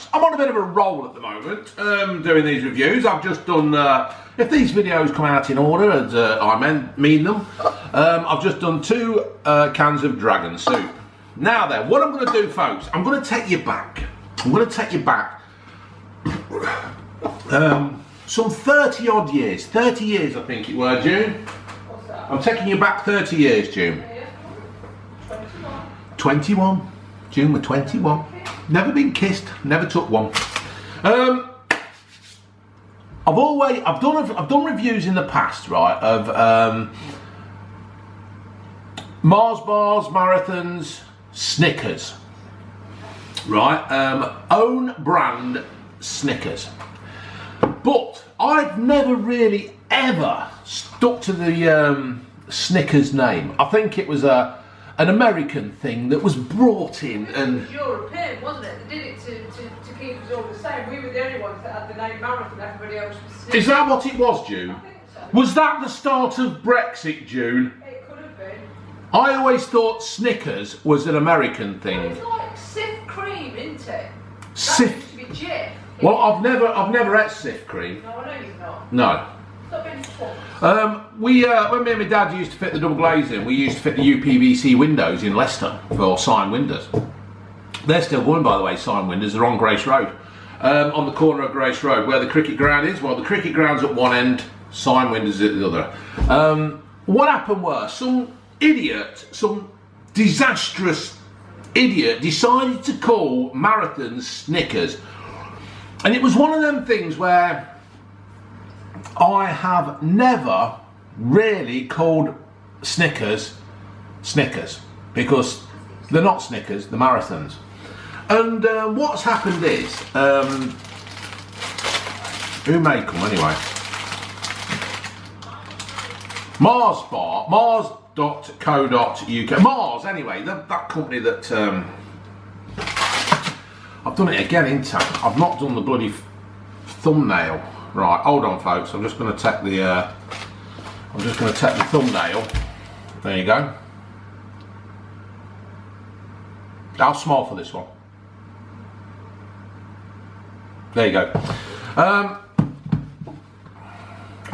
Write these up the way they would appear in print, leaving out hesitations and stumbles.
folks, I'm on a bit of a roll at the moment, doing these reviews. I've just done, if these videos come out in order as I mean them, I've just done 2 cans of dragon soup. Now then, what I'm going to do, folks, I'm going to take you back. I'm going to take you back some 30 odd years. 30 years, I think it were, June. What's that? I'm taking you back 30 years, June. Yeah. 21. June, we're 21. Never been kissed, never took one. I've done reviews in the past, right, of Mars bars, marathons, Snickers, right, own brand Snickers. But I've never really ever stuck to the Snickers name. I think it was an American thing that was brought in, and it was European, wasn't it? They did it to keep us all the same. We were the only ones that had the name Marathon. Everybody else was Snickers. Is that what it was, June? I think so. Was that the start of Brexit, June? It could have been. I always thought Snickers was an American thing. It's like Sif cream, isn't it? Sif. That used to be Jif. Well, I've never had Sif cream. No, I know you've not. No. Stop being false. When me and my dad used to fit the double glazing, we used to fit the UPVC windows in Leicester for sign windows. They're still going, by the way, sign windows. They're on Grace Road, on the corner of Grace Road, where the cricket ground is. Well, the cricket ground's at one end, sign windows at the other. What happened was some idiot, some disastrous idiot, decided to call marathons Snickers, and it was one of them things where I have never really called Snickers Snickers, because they're not Snickers, they're marathons. And what's happened is, who made them anyway? Mars bar, mars.co.uk. Mars, anyway, that company that, I've done it again, ain't I? I've not done the bloody thumbnail. Right, hold on, folks. I'm just going to take the thumbnail. There you go. How small for this one? There you go. I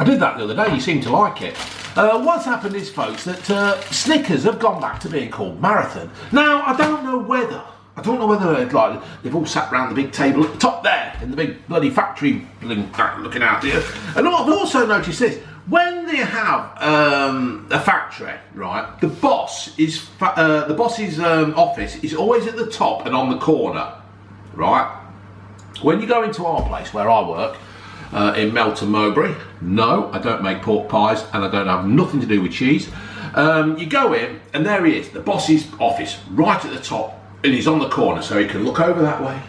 did that the other day. You seem to like it. What's happened is, folks, that Snickers have gone back to being called Marathon. Now, I don't know whether like they've all sat round the big table at the top there in the big bloody factory looking out here. And I've also noticed this: when they have a factory, right, the boss's office is always at the top and on the corner, right. When you go into our place where I work, in Melton Mowbray, no, I don't make pork pies and I don't have nothing to do with cheese. You go in and there he is, the boss's office, right at the top. And he's on the corner, so he can look over that way.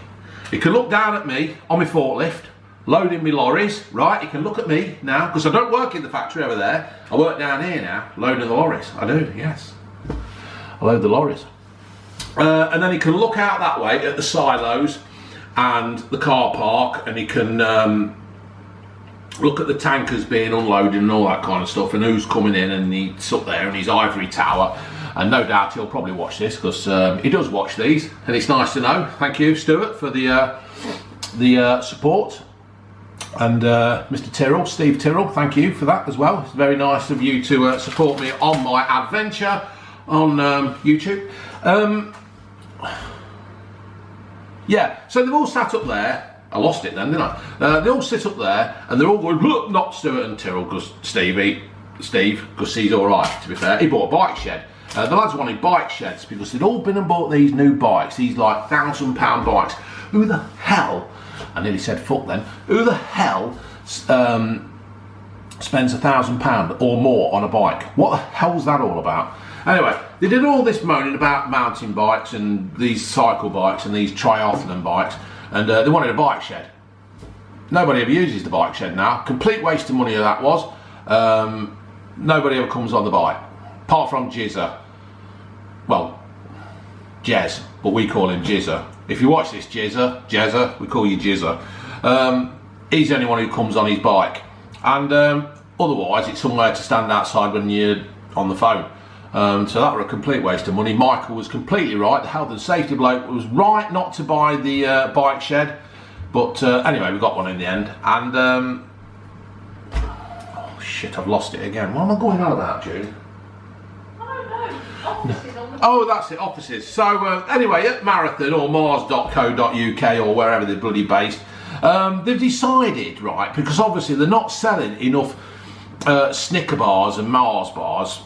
He can look down at me on my forklift, loading me lorries, right? He can look at me now, because I don't work in the factory over there. I work down here now, loading the lorries. I do, yes. I load the lorries. And then he can look out that way at the silos and the car park, and he can look at the tankers being unloaded and all that kind of stuff, and who's coming in, and he's up there in his ivory tower. And no doubt he'll probably watch this, because he does watch these, and it's nice to know. Thank you, Stuart, for the support, and Mr. Tyrrell, Steve Tyrrell, thank you for that as well. It's very nice of you to support me on my adventure on YouTube. Yeah, so they've all sat up there. I lost it then, didn't I? They all sit up there, and they're all going, look, not Stuart and Tyrrell, because Steve, because he's all right, to be fair. He bought a bike shed. The lads wanted bike sheds because they'd all been and bought these new bikes, these like £1,000 bikes. Who the hell, I nearly said fuck then, who the hell spends £1,000 or more on a bike? What the hell's that all about? Anyway, they did all this moaning about mountain bikes and these cycle bikes and these triathlon bikes, and they wanted a bike shed. Nobody ever uses the bike shed now. Complete waste of money that was. Nobody ever comes on the bike. Apart from Jizzer. Well, Jez, but we call him Jizzer. If you watch this, Jezzer, we call you Jizzer. He's the only one who comes on his bike. And otherwise, it's somewhere to stand outside when you're on the phone. So that was a complete waste of money. Michael was completely right. The health and safety bloke was right not to buy the bike shed. But anyway, we got one in the end. And oh shit, I've lost it again. What am I going on about, June? I don't know. Offices on the... Oh, that's it, offices. So anyway, at Marathon or Mars.co.uk or wherever they're bloody based, they've decided, right, because obviously they're not selling enough Snicker bars and Mars bars,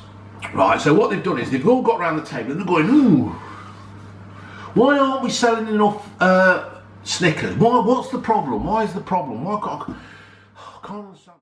right, so what they've done is they've all got around the table and they're going, ooh, why aren't we selling enough Snickers? What's the problem? Why is the problem? Why can't I can't understand.